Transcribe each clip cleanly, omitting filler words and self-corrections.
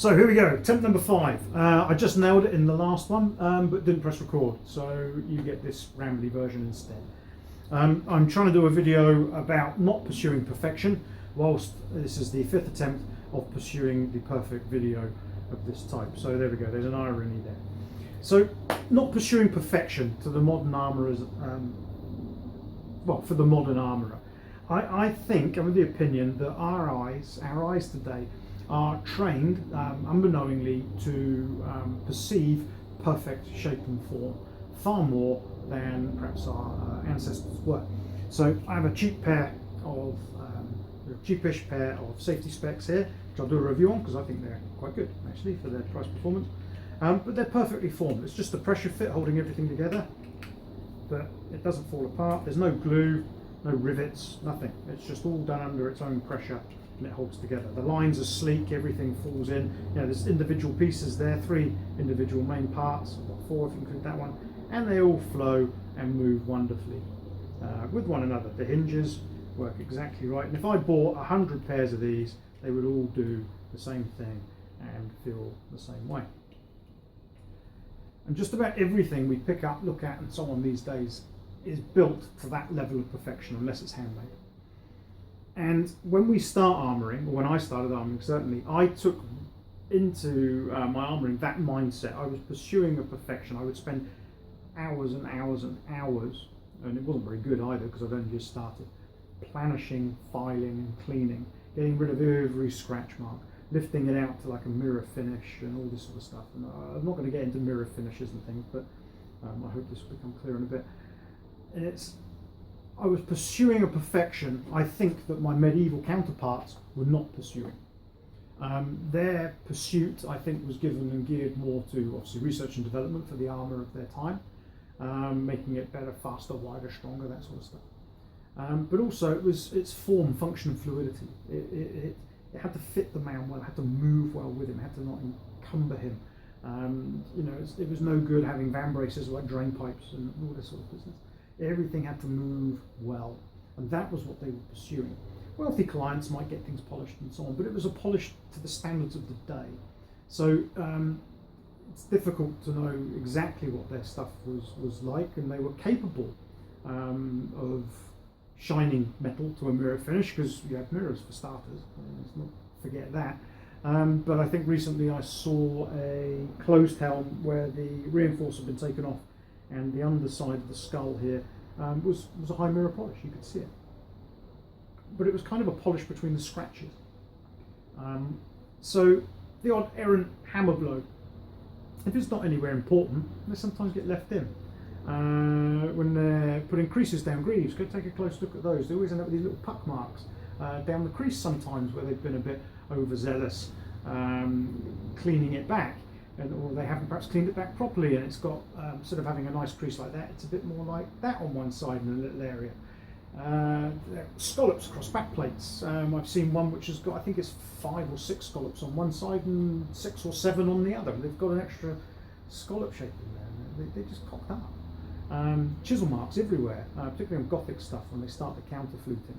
So here we go, attempt number 5. I just nailed it in the last one, but didn't press record, so you get this rambly version instead. I'm trying to do a video about not pursuing perfection, whilst this is the 5th attempt of pursuing the perfect video of this type. So there we go, there's an irony there. So, not pursuing perfection to the modern armourers, well, for the modern armourer. I think, I'm of the opinion that our eyes today are trained unbeknowingly to perceive perfect shape and form far more than perhaps our ancestors were. So I have a cheapish pair of safety specs here, which I'll do a review on because I think they're quite good actually for their price performance. But they're perfectly formed. It's just a pressure fit holding everything together, but it doesn't fall apart. There's no glue, no rivets, nothing. It's just all done under its own pressure and it holds together. The lines are sleek, everything falls in. You know, there's individual pieces there, 3 individual main parts, or 4 if you include that one, and they all flow and move wonderfully with one another. The hinges work exactly right, and if I bought 100 pairs of these, they would all do the same thing and feel the same way. And just about everything we pick up, look at and so on these days is built to that level of perfection, unless it's handmade. And when we start armouring, or when I started armouring certainly, I took into my armouring that mindset. I was pursuing a perfection. I would spend hours and hours and hours, and it wasn't very good either because I'd only just started, planishing, filing and cleaning, getting rid of every scratch mark, lifting it out to like a mirror finish and all this sort of stuff. And I'm not going to get into mirror finishes and things, but I hope this will become clear in a bit. And I was pursuing a perfection I think that my medieval counterparts were not pursuing. Their pursuit, I think, was given and geared more to obviously research and development for the armour of their time, making it better, faster, wider, stronger, that sort of stuff. But also it was its form, function and fluidity. It had to fit the man well, it had to move well with him, it had to not encumber him. You know, it was no good having van braces like drain pipes and all this sort of business. Everything had to move well, and that was what they were pursuing. Wealthy clients might get things polished and so on, but it was a polish to the standards of the day. So it's difficult to know exactly what their stuff was like, and they were capable of shining metal to a mirror finish, because you have mirrors for starters, let's not forget that. But I think recently I saw a closed helm where the reinforcer had been taken off and the underside of the skull here was a high mirror polish, you could see it. But it was kind of a polish between the scratches. So the odd errant hammer blow, if it's not anywhere important, they sometimes get left in. When they're putting creases down greaves, go take a close look at those. They always end up with these little puck marks down the crease sometimes where they've been a bit overzealous cleaning it back, or they haven't perhaps cleaned it back properly, and it's got, instead of having a nice crease like that, it's a bit more like that on one side in a little area. Scallops across back plates. I've seen one which has got, I think it's 5 or 6 scallops on one side and 6 or 7 on the other. They've got an extra scallop shape in there. They just cocked up. Chisel marks everywhere, particularly on Gothic stuff when they start the counter fluting.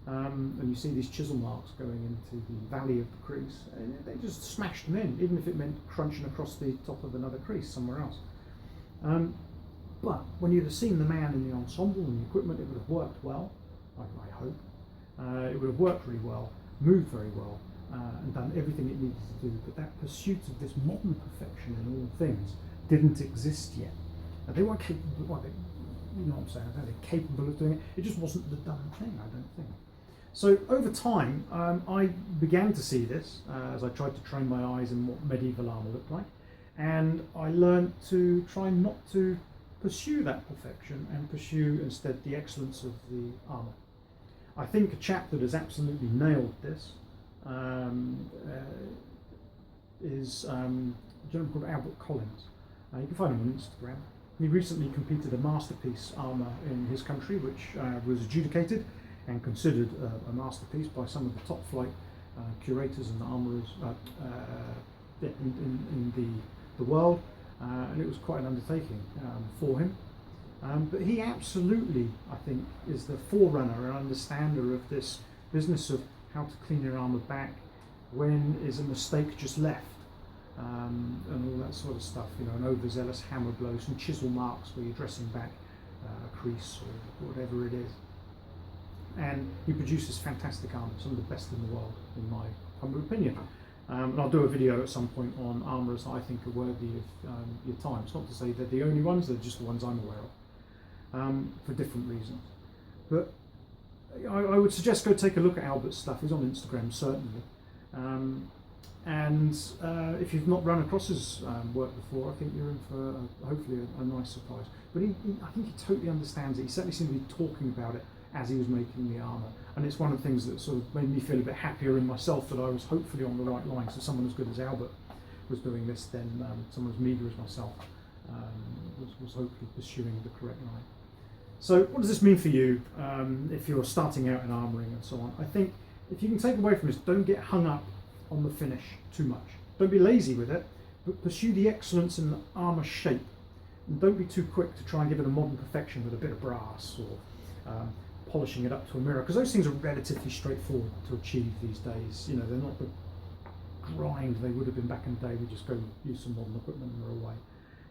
And you see these chisel marks going into the valley of the crease. And they just smashed them in, even if it meant crunching across the top of another crease somewhere else. But when you'd have seen the man in the ensemble and the equipment, it would have worked well, I hope. It would have worked really well, moved very well, and done everything it needed to do. But that pursuit of this modern perfection in all things didn't exist yet. They weren't capable, well, you know what I'm saying, I don't think they're capable of doing it. It just wasn't the done thing, I don't think. So over time, I began to see this as I tried to train my eyes in what medieval armour looked like, and I learned to try not to pursue that perfection and pursue instead the excellence of the armour. I think a chap that has absolutely nailed this is a gentleman called Albert Collins. You can find him on Instagram. He recently completed a masterpiece armour in his country, which was adjudicated and considered a masterpiece by some of the top flight curators and armourers in the world, and it was quite an undertaking for him. But he absolutely, I think, is the forerunner and understander of this business of how to clean your armour back when is a mistake just left. and all that sort of stuff. You know, an overzealous hammer blow, some chisel marks where you're dressing back a crease or whatever it is. And he produces fantastic armour, some of the best in the world, in my humble opinion. And I'll do a video at some point on armourers I think are worthy of your time. It's not to say they're the only ones, they're just the ones I'm aware of, for different reasons. But I would suggest go take a look at Albert's stuff. He's on Instagram, certainly. And if you've not run across his work before, I think you're in for hopefully a nice surprise. But I think he totally understands it. He certainly seemed to be talking about it as he was making the armour. And it's one of the things that sort of made me feel a bit happier in myself that I was hopefully on the right line. So someone as good as Albert was doing this, then someone as meagre as myself was hopefully pursuing the correct line. So what does this mean for you if you're starting out in armouring and so on? I think if you can take away from this, don't get hung up on the finish too much. Don't be lazy with it, but pursue the excellence in the armour shape. And don't be too quick to try and give it a modern perfection with a bit of brass or polishing it up to a mirror, because those things are relatively straightforward to achieve these days. You know, they're not the grind they would have been back in the day. We just go use some modern equipment and we're away.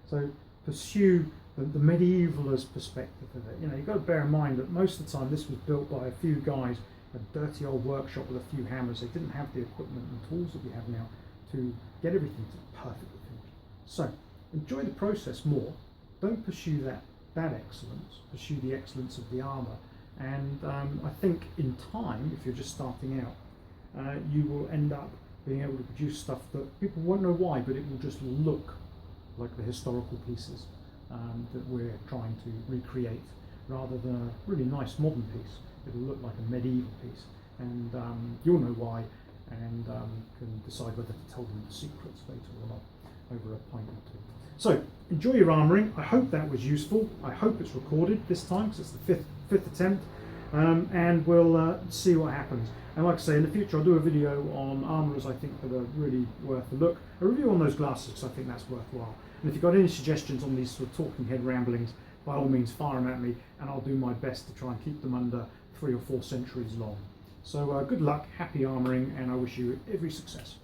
So pursue the medievalist perspective of it. You know, you've got to bear in mind that most of the time this was built by a few guys, a dirty old workshop with a few hammers. They didn't have the equipment and tools that we have now to get everything to perfectly finished. So enjoy the process more. Don't pursue that excellence. Pursue the excellence of the armour. And I think in time, if you're just starting out, you will end up being able to produce stuff that people won't know why, but it will just look like the historical pieces that we're trying to recreate, rather than a really nice modern piece. It'll look like a medieval piece, and you'll know why, and can decide whether to tell them the secrets later or not over a pint or two. So enjoy your armouring. I hope that was useful. I hope it's recorded this time, because it's the fifth attempt, and we'll see what happens. And like I say, in the future I'll do a video on armourers I think that are really worth a look. A review on those glasses, because I think that's worthwhile. And if you've got any suggestions on these sort of talking head ramblings, by all means fire them at me, and I'll do my best to try and keep them under 3 or 4 centuries long. So good luck, happy armouring, and I wish you every success.